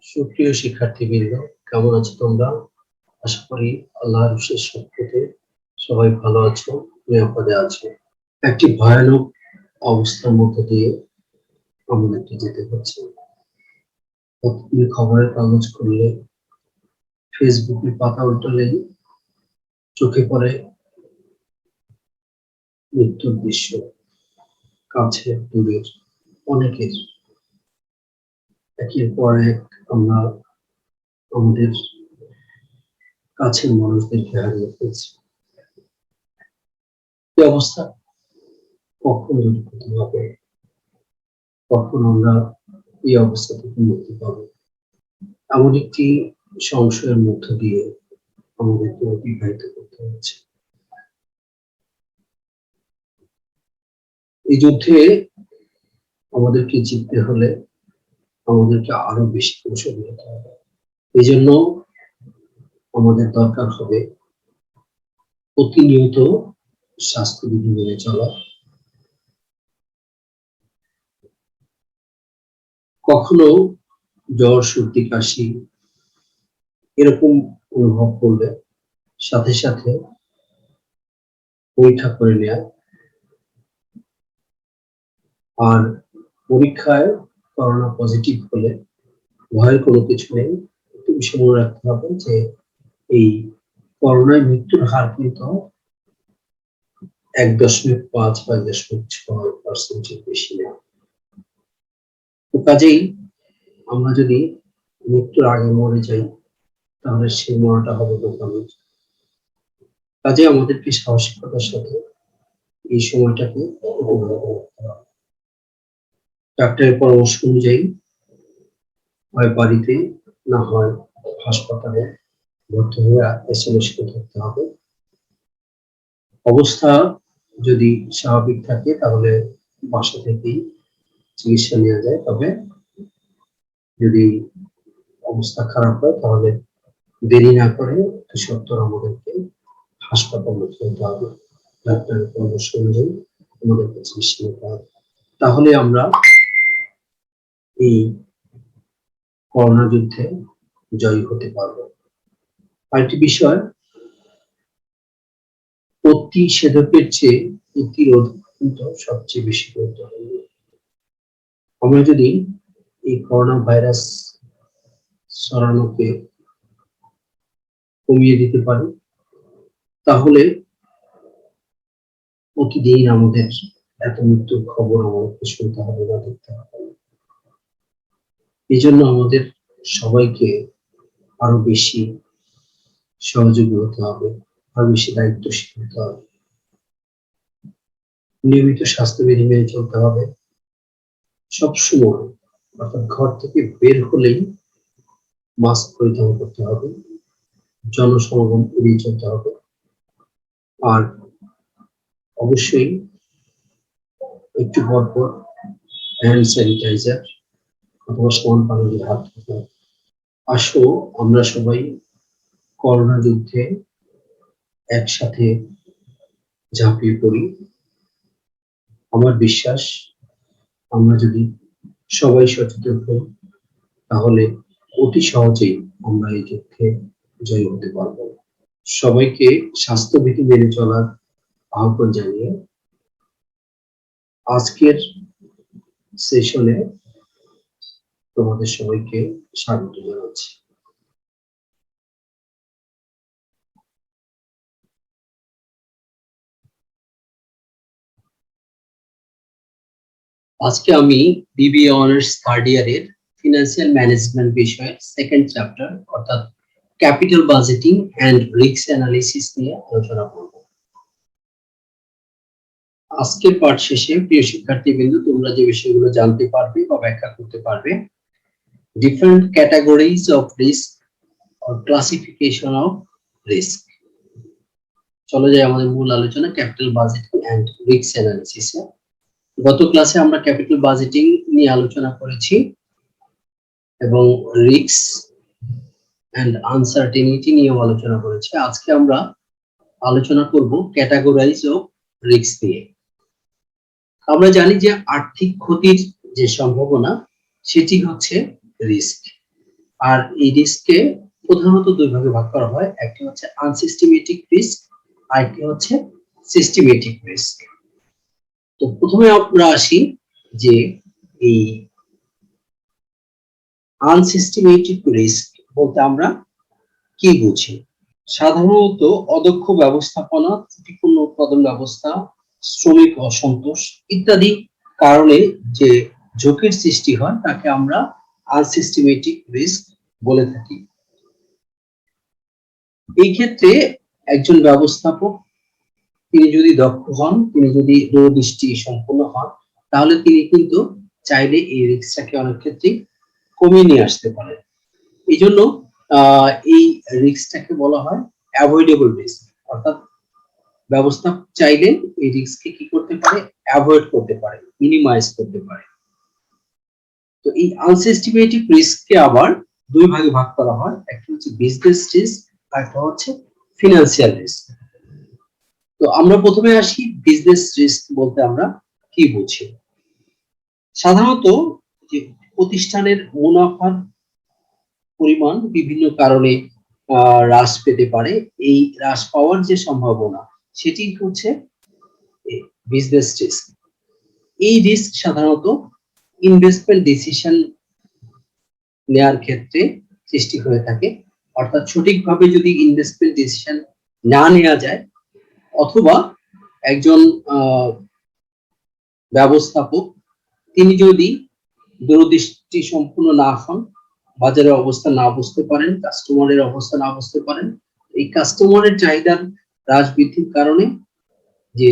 সুপ্রিয় শিক্ষার্থীবৃন্দ, কেমন আছো তোমরা? আশা করি আল্লাহর বিশেষ রহমতে সবাই ভালো আছো, নিরাপদে আছো। একটি ভয়ানক অবস্থার মধ্য দিয়ে আমাদেরকে যেতে হচ্ছে। প্রতিদিন খবরের কাগজ খুললে, ফেসবুকের পাতা উল্টালেই চোখে পড়ে মৃত্যুর দৃশ্য, কাছে দূরের অনেকের। একের পর এক আমরা আমাদের কাছের মানুষদেরকে হারিয়ে ফেলছি। এই অবস্থা কখন দূরীভূত হবে, কখন আমরা এই অবস্থা থেকে মুক্তি পাবো, এমন একটি সংশয়ের মধ্য দিয়ে আমাদেরকে অতিবাহিত করতে হচ্ছে। এই যুদ্ধে আমাদেরকে জিততে হলে আমাদেরকে আরো বেশি কৌশলী হতে হবে। এই জন্য আমাদের দরকার হবে প্রতিনিয়ত স্বাস্থ্যবিধি মেনে চলা। কখনো জ্বর, সর্দি, কাশি এরকম অনুভব করলে সাথে সাথে পরীক্ষা করে নেওয়া, আর পরীক্ষায় করোনা পজিটিভ হলে ভয়ের কোনো কিছু নেই। একটু বিষয় মনে রাখতে হবে যে এই করোনায় মৃত্যুর হার কিন্তু 1.5 বা 1.6% বেশি না। তো কাজেই আমরা যদি মৃত্যুর আগে মরে যাই তাহলে সেই মরাটা হবে বোকামির। কাজে আমাদেরকে সাহসিকতার সাথে এই সময়টাকে উপভোগ করতে হবে। ডাক্তারের পরামর্শ অনুযায়ী হয় বাড়িতে, না হয় হাসপাতালে ভর্তি হয়ে আইসোলেশনে থাকতে হবে। অবস্থা যদি স্বাভাবিক থাকে তাহলে বাসা থেকেই চিকিৎসা নেওয়া যায়। তবে যদি অবস্থা খারাপ হয় তাহলে দেরি না করে অতি সত্বর আমাদেরকে হাসপাতালে যেতে হবে। ডাক্তারের পরামর্শ অনুযায়ী আমাদেরকে চিকিৎসা নিতে হবে। তাহলে আমরা এই করোনা যুদ্ধে জয়ী হতে পারবো। আরেকটি বিষয়, প্রতিষেধকের চেয়ে প্রতিরোধ কিন্তু সবচেয়ে বেশি গুরুত্বপূর্ণ। আমরা যদি এই করোনা ভাইরাস ছড়ানোকে কমিয়ে দিতে পারি তাহলে প্রতিদিন আমাদের এত মৃত্যুর খবর আমাদেরকে শুনতে হবে না, দেখতে হবে না। এই জন্য আমাদের সবাইকে আরো বেশি সহযোগী হতে হবে, আরো বেশি দায়িত্বশীল হতে হবে। নিয়মিত স্বাস্থ্যবিধি মেনে চলতে হবে। সবসময় অর্থাৎ ঘর থেকে বের হলেই মাস্ক পরিধান করতে হবে, জনসমাগম এড়িয়ে চলতে হবে, আর অবশ্যই একটু পর পর হ্যান্ড স্যানিটাইজার অথবা সাবান পানি দিয়ে হাত ধুতে হবে। আসো আমরা সবাই করোনা যুদ্ধে একসাথে ঝাঁপিয়ে পড়ি। আমার বিশ্বাস আমরা যদি সবাই সচেতন হই তাহলে অতি সহজেই আমরা এই যুদ্ধে জয়ী হতে পারবো। সবাইকে স্বাস্থ্যবিধি মেনে চলার আহ্বান জানিয়ে আজকের সেশনে তোমাদের সবাইকে স্বাগত জানাচ্ছি। আজকে আমি বিবিএ অনার্স থার্ড ইয়ারের ফিনান্সিয়াল ম্যানেজমেন্ট বিষয়ের সেকেন্ড চ্যাপ্টার অর্থাৎ capital budgeting and risk analysis নিয়ে আলোচনা করব। আজকের পাঠ শেষে প্রিয় শিক্ষার্থীবৃন্দ তোমরা যে বিষয়গুলো জানতে পারবে বা ব্যাখ্যা করতে পারবে, different categories of risk or classification of risk. চলে যায় আমাদের মূল আলোচনা capital budgeting and risk analysis. গত ক্লাসে আমরা ক্যাপিটাল বাজেটিং নিয়ে আলোচনা করেছি এবং রিস্ক এন্ড আনসার্টেনিটি নিয়ে আলোচনা করেছি। আজকে আমরা আলোচনা করব ক্যাটাগরাইজ অফ রিস্ক নিয়ে। আমরা জানি যে আর্থিক ক্ষতির যে সম্ভাবনা সেটি হচ্ছে রিস্ক, আর এই রিস্ককে প্রধানত দুই ভাগে ভাগ করা হয়, একটি হচ্ছে আনসিস্টেমেটিক রিস্ক, আরেকটি হচ্ছে সিস্টেমেটিক রিস্ক। তো প্রথমে আমরা আসি যে এই আনসিস্টেমেটিক রিস্ক বলতে আমরা কি বুঝি। সাধারণত অদক্ষ ব্যবস্থাপনা, ত্রুটিপূর্ণ উৎপাদন ব্যবস্থা, শ্রমিক অসন্তোষ ইত্যাদি কারণে যে ঝুঁকির সৃষ্টি হয় তাকে আমরা আনসিস্টেমেটিক রিস্ক বলে থাকি। এই ক্ষেত্রে একজন ব্যবস্থাপক তিনি যদি দক্ষ হন, তিনি যদি দূরদৃষ্টি সম্পন্ন হন, তাহলে তিনি কিন্তু চাইলে এই রিস্কটাকে অনেক ক্ষেত্রে কমিয়ে নিয়ে আসতে পারেন। এই জন্য এই রিস্কটাকে বলা হয় অ্যাভয়েডেবল রিস্ক, অর্থাৎ ব্যবস্থাপক চাইলে এই রিস্ককে কি করতে পারে, অ্যাভয়েড করতে পারে, মিনিমাইজ করতে পারে। তো এই আনসিস্টেমেটিক রিস্ককে আবার দুই ভাগে ভাগ করা হয়, একটা হচ্ছে বিজনেস রিস্ক আর একটা হচ্ছে ফিনান্সিয়াল রিস্ক। তো আমরা প্রথমে আসি বিজনেস রিস্ক বলতে আমরা কি বুঝি। সাধারণত যে প্রতিষ্ঠানের মুনাফার পরিমাণ বিভিন্ন কারণে হ্রাস পেতে পারে, এই হ্রাস পাওয়ার যে সম্ভাবনা সেটি হচ্ছে বিজনেস রিস্ক। এই রিস্ক সাধারণত ইনভেস্টমেন্ট ডিসিশন নেয়ার ক্ষেত্রে সৃষ্টি হয়ে থাকে, অর্থাৎ সঠিকভাবে যদি ইনভেস্টমেন্ট ডিসিশন না নেওয়া যায়, অথবা একজন ব্যবস্থাপক তিনি যদি দূরদৃষ্টি সম্পূর্ণ না হন, বাজারের অবস্থা না বুঝতে পারেন, কাস্টমারের অবস্থা না বুঝতে পারেন, এই কাস্টমারের চাহিদার হ্রাস বৃদ্ধির কারণে যে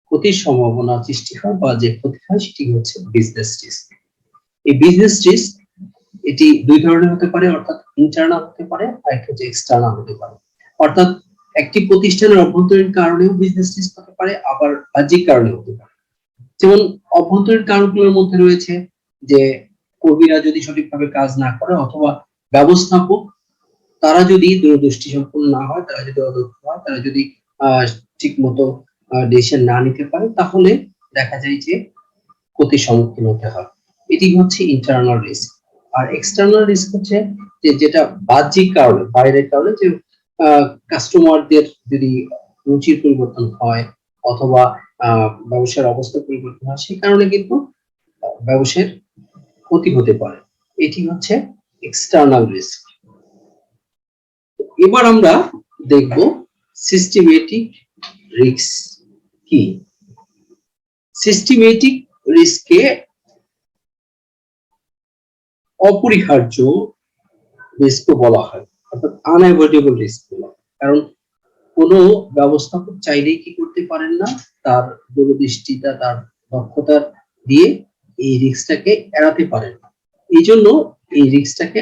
ক্ষতির সম্ভাবনা সৃষ্টি হয় বা যে ক্ষতি হয় সেটি হচ্ছে বিজনেস রিস্ক। এই বিজনেস রিস্ক এটি দুই ধরনের হতে পারে, অর্থাৎ ইন্টারনাল হতে পারে আর একটা হচ্ছে এক্সটার্নাল হতে পারে। অর্থাৎ একটি প্রতিষ্ঠানের অভ্যন্তরীণ কারণেও বিজনেস রিস্ক হতে পারে, আবার বাহ্যিক কারণে হতে পারে। যেমন অভ্যন্তরীণ কারণগুলোর মধ্যে রয়েছে যে কর্মীরা যদি সঠিকভাবে কাজ না করে, অথবা ব্যবস্থাপক তারা যদি দূরদৃষ্টি সম্পন্ন না হয়, তারা যদি অদক্ষ হয়, তারা যদি ঠিক মতো ডিসিশন না নিতে পারে, তাহলে দেখা যায় যে ক্ষতির সম্মুখীন হতে হয়। এটি হচ্ছে ইন্টারনাল রিস্ক। আর এক্সটার্নাল রিস্ক হচ্ছে যে যেটা বাহ্যিক কারণে, বাইরের কারণে, যে কাস্টমারদের যদি রুচির পরিবর্তন হয় অথবা ব্যবসার অবস্থা পরিবর্তন হয়, সেই কারণে কিন্তু ব্যবসার ক্ষতি হতে পারে। এটি হচ্ছে এক্সটার্নাল রিস্ক। এবার আমরা দেখব সিস্টেমেটিক রিস্ক কি। সিস্টেমেটিক রিস্কে অপরিহার্য রিস্ক বলা হয়, অর্থাৎ আনঅ্যাভয়েডেবল রিস্ক বলা হয়। কারণ কোনো ব্যবস্থাপক চাইলেই কি করতে পারেন না, তার দূরদৃষ্টিটা, তার দক্ষতা দিয়ে এই রিস্কটাকে এড়াতে পারেন না। এই জন্য এই রিস্কটাকে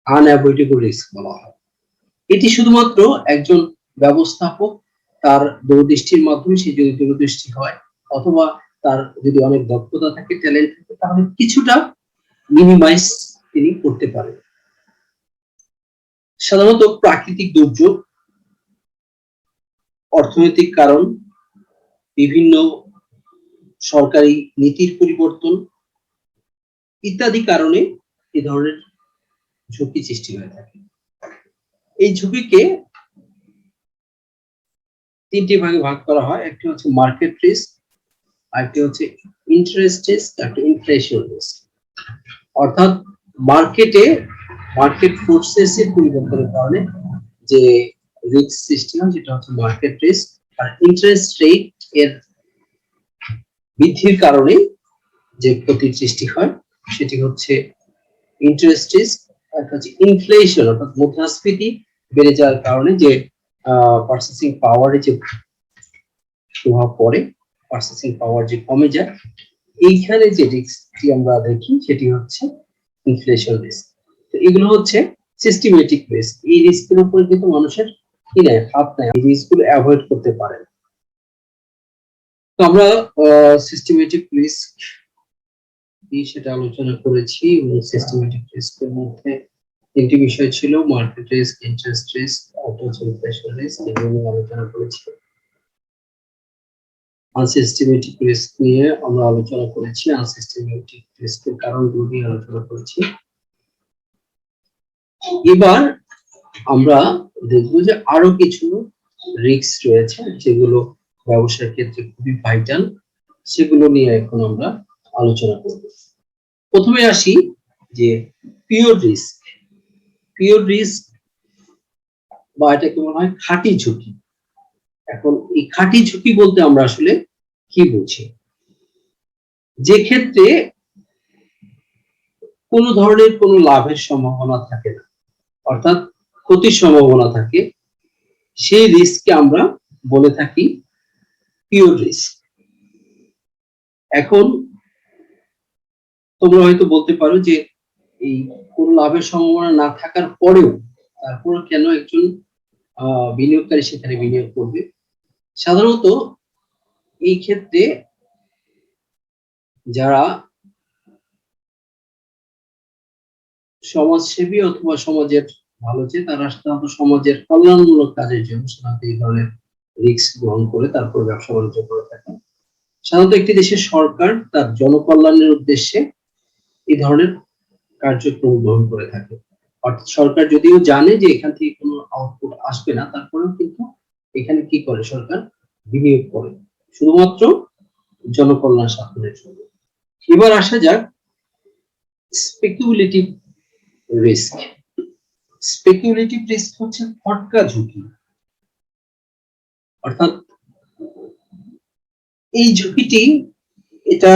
আনঅ্যাভয়েডেবল রিস্ক বলা হয়। এটি শুধুমাত্র একজন ব্যবস্থাপক তার দূরদৃষ্টির মাধ্যমে, সে যদি দূরদৃষ্টি হয় অথবা তার যদি অনেক দক্ষতা থাকে, ট্যালেন্ট থাকে, তাহলে কিছুটা মিনিমাইজ তিনি করতে পারেন। সাধারণত প্রাকৃতিক দুর্যোগ, অর্থনৈতিক কারণ, বিভিন্ন সরকারি নীতির পরিবর্তন ইত্যাদি কারণে এই ধরনের ঝুঁকি সৃষ্টি হয়ে থাকে। এই ঝুঁকিকে তিনটি ভাগে ভাগ করা হয়, একটি হচ্ছে মার্কেট রিস্ক, আরেকটি হচ্ছে ইন্টারেস্ট রিস্ক, একটা ইনফ্লেশন রিস্ক। অর্থাৎ মার্কেট ফোর্সেস এর পরিবর্তনের কারণে যে রিস্ক সৃষ্টি হয় সেটা হচ্ছে মার্কেট রিস্ক। আর ইন্টারেস্ট রেট এর বৃদ্ধির কারণে যে ক্ষতির সৃষ্টি হয় সেটি হচ্ছে ইন্টারেস্ট রিস্ক। আর হচ্ছে ইনফ্লেশন, অর্থাৎ মুদ্রাস্ফীতি বেড়ে যাওয়ার কারণে যে পারচেসিং পাওয়ারে যে প্রভাব পড়ে, পারচেসিং পাওয়ার যে কমে যায়, এইখানে যে রিস্কটি আমরা দেখি সেটি হচ্ছে ইনফ্লেশন রিস্ক। তো এগুলো হচ্ছে সিস্টেমেটিক রিস্ক। এই রিস্কের উপর কিন্তু মানুষের কি নেয়, হাত নেয়, এই রিস্কগুলো অ্যাভয়েড করতে পারে। তো আমরা সিস্টেমেটিক রিস্ক কি সেটা আলোচনা করেছি, এবং সিস্টেমেটিক রিস্কের মধ্যে তিনটি বিষয় ছিল: মার্কেট রিস্ক, ইন্টারেস্ট রিস্ক, আর ইনফ্লেশন রিস্ক, এগুলো নিয়ে আলোচনা করেছি। আনসিস্টেমেটিক রিস্ক নিয়ে আমরা আলোচনা করেছি, আনসিস্টেমেটিক রিস্কের কারণগুলো নিয়ে আলোচনা করেছি। এবার আমরা দেখব যে আরো কিছু রিস্ক রয়েছে যেগুলো ব্যবসার ক্ষেত্রে খুবই ভাইটাল, সেগুলো নিয়ে এখন আমরা আলোচনা করব। প্রথমে আসি যে পিওর রিস্ক। পিওর রিস্ক বা এটাকে বলা হয় খাঁটি ঝুঁকি। এখন এই খাঁটি ঝুঁকি বলতে আমরা আসলে কি বুঝি? যে ক্ষেত্রে কোন ধরনের কোনো লাভের সম্ভাবনা থাকে না, অর্থাৎ ক্ষতির সম্ভাবনা থাকে, সেই রিস্ককে আমরা বলে থাকি পিওর রিস্ক। এখন তোমরা হয়তো বলতে পারো যে এই কোন লাভের সম্ভাবনা না থাকার পরেও তারপর কেন একজন বিনিয়োগকারী সেখানে বিনিয়োগ করবে? সাধারণত এই ক্ষেত্রে যারা সমাজসেবী অথবা সমাজের ভালো চেয়ে, তারা সাধারণত সমাজের কল্যাণমূলক কাজের জন্য সাধারণত এই ধরনের রিস্ক গ্রহণ করে তারপর ব্যবসা বাণিজ্য করে থাকে। সাধারণত একটি দেশের সরকার তার জনকল্যাণের উদ্দেশ্যে এই ধরনের কার্যক্রম গ্রহণ করে থাকে। অর্থাৎ সরকার যদিও জানে যে এখান থেকে কোনো আউটপুট আসবে না, তারপরেও কিন্তু এখানে কি করে সরকার? বিনিয়োগ করে, শুধুমাত্র জনকল্যাণ সাধনের জন্য। এবার আসা যাক স্পেকুলেটিভ রিস্ক। স্পেকুলেটিভ রিস্ক হচ্ছে ফটকা ঝুঁকি। অর্থাৎ এই ঝুঁকিটি এটা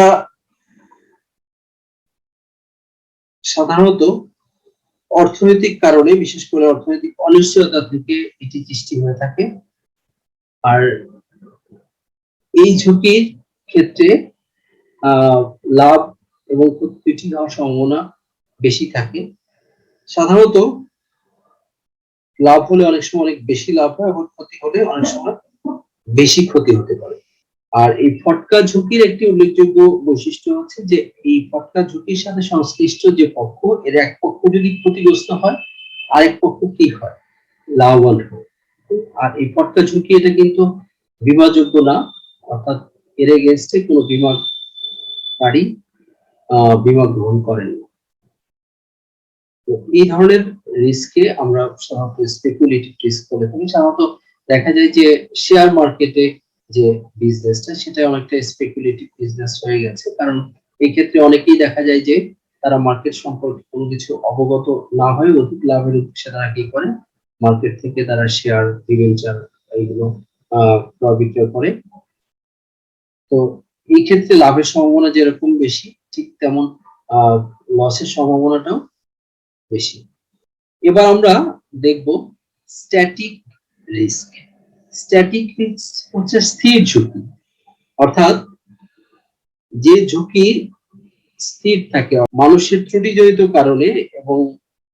সাধারণত অর্থনৈতিক কারণে, বিশেষ করে অর্থনৈতিক অনিশ্চয়তা থেকে এটি সৃষ্টি হয়ে থাকে। আর এই ঝুঁকির ক্ষেত্রে লাভ এবং ক্ষতি হওয়ার সম্ভাবনা বেশি থাকে। সাধারণত লাভ হলে অনেক সময় অনেক বেশি লাভ হয় এবং ক্ষতি হলে অনেক সময় বেশি ক্ষতি হতে পারে। আর এই ফটকা ঝুঁকির একটি উল্লেখযোগ্য বৈশিষ্ট্য হচ্ছে যে এই ফটকা ঝুঁকির সাথে সংশ্লিষ্ট যে পক্ষ, এর এক পক্ষ যদি ক্ষতিগ্রস্ত হয়, আরেক পক্ষ কি হয়? লাভবান হয়। আর এই ফটকা ঝুঁকি এটা কিন্তু বীমাযোগ্য না, অর্থাৎ এর এগেইনস্টে কোনো বীমাকারী বীমা গ্রহণ করেন। তো এই ধরনের রিস্ককে আমরা সাধারণত স্পেকুলেটিভ রিস্ক বলে থাকি। সাধারণত দেখা যায় যে শেয়ার মার্কেটে যে বিজনেসটা, সেটা অনেকটা স্পেকুলেটিভ বিজনেস হয়ে গেছে, কারণ এই ক্ষেত্রে অনেকেই দেখা যায় যে তারা মার্কেট সম্পর্কে কোনো কিছু অবগত না হয়ে অধিক লাভের উদ্দেশ্যে তারা কি করে? মার্কেট থেকে তারা শেয়ার, ডিবেঞ্চার এইগুলো ক্রয় বিক্রয় করে। তো এই ক্ষেত্রে লাভের সম্ভাবনা যেরকম বেশি, ঠিক তেমন লসের সম্ভাবনাটাও বেশি। এবার আমরা দেখব স্ট্যাটিক রিস্ক। স্ট্যাটিক রিস্ক হচ্ছে স্থির ঝুঁকি, অর্থাৎ যে ঝুঁকি স্থির থাকে, মানুষের ত্রুটিজনিত কারণে এবং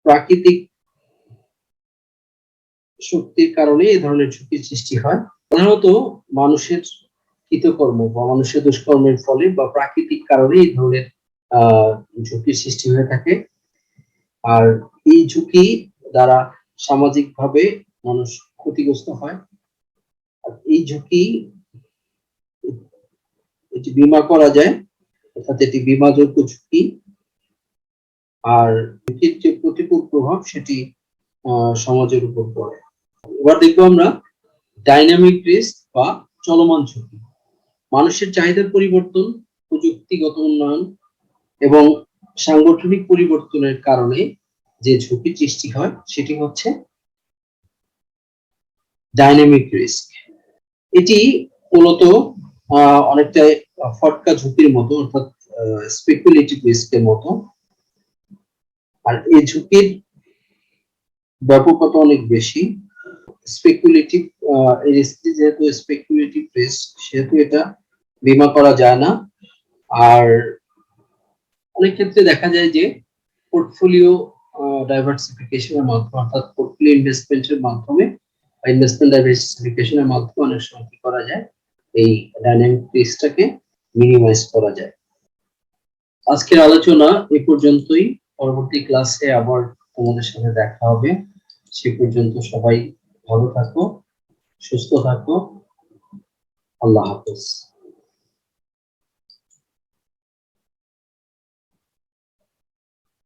প্রাকৃতিক শক্তির কারণে এই ধরনের ঝুঁকির সৃষ্টি হয়। সাধারণত মানুষের কৃতকর্ম বা মানুষের দুষ্কর্মের ফলে বা প্রাকৃতিক কারণে এই ধরনের ঝুঁকির সৃষ্টি হয়ে থাকে। আর এই ঝুঁকি দ্বারা সামাজিকভাবে মানুষ ক্ষতিগ্রস্ত হয়। আর এই ঝুঁকি এটি বীমা করা যায়, অর্থাৎ এটি বীমাযোগ্য ঝুঁকি। আর ঝুঁকির যে প্রতিকূল প্রভাব সেটি সমাজের উপর পড়ে। এবার দেখবো আমরা ডাইনামিক রিস্ক বা চলমান ঝুঁকি। মানুষের চাহিদার পরিবর্তন, প্রযুক্তিগত উন্নয়ন এবং সাংগঠনিক পরিবর্তনের কারণে যে ঝুঁকি সৃষ্টি হয় সেটি হচ্ছে ডাইনামিক রিস্ক। এটি মূলত অনেকটা ফটকা ঝুঁকির মতো, অর্থাৎ স্পেকুলেটিভ রিস্কের মতো। আর এই ঝুঁকির ব্যাপকতা অনেক বেশি। স্পেকুলেটিভ রিস্ক যেহেতু স্পেকুলেটিভ রিস্ক, সেহেতু এটা বীমা করা যায় না। আর অনেক ক্ষেত্রে দেখা যায় যে পোর্টফোলিও ডাইভার্সিফিকেশনের মাধ্যমে, অর্থাৎ পোর্টফোলিও ইনভেস্টমেন্টের মাধ্যমে বা ইনভেস্টমেন্ট ডাইভার্সিফিকেশনের মাধ্যমে অনেক সময় কি করা যায়? এই ডাইনামিক রিস্কটাকে মিনিমাইজ করা যায়। আজকের আলোচনা এই পর্যন্তই। পরবর্তী ক্লাসে আবার তোমাদের সাথে দেখা হবে। সে পর্যন্ত সবাই ভালো থাকো, সুস্থ থাকো। আল্লাহ হাফেজ।